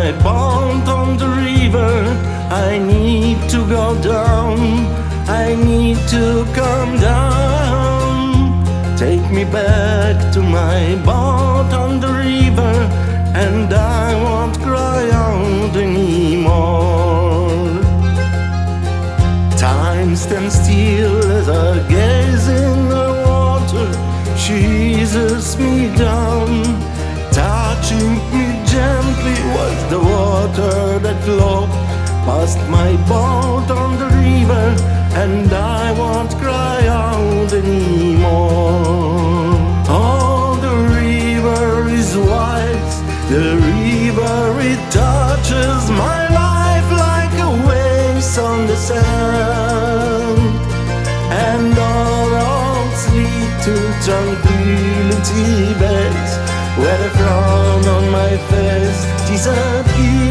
my boat on the river. I need to go down, I need to come down. Take me back to my boat on the river, and I won't cry out anymore. Time stands still as I gaze in the water. She eases me down, touching me gently with the water that flowed past my boat on the river, and I won't cry out anymore. Oh, the river is wide, the river, it touches my life like a waves on the sand, and all roads lead to tranquility base, where the frown on my face disappears.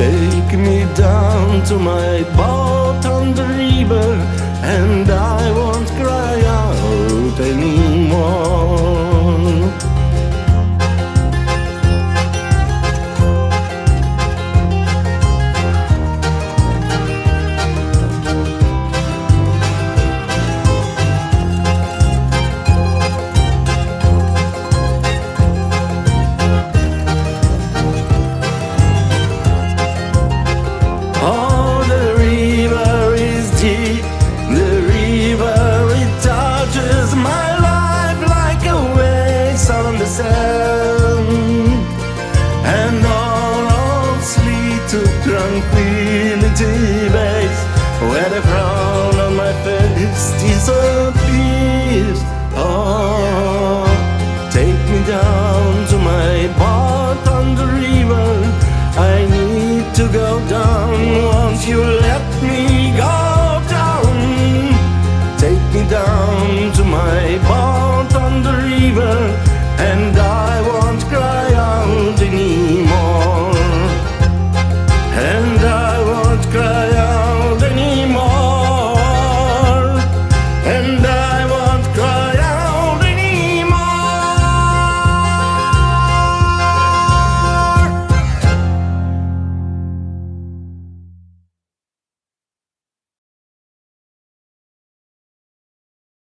Take me down to my boat on the river, and I won't cry out anymore. And all roads lead to tranquility base, where the frown on my face disappears. Oh, take me down to my boat on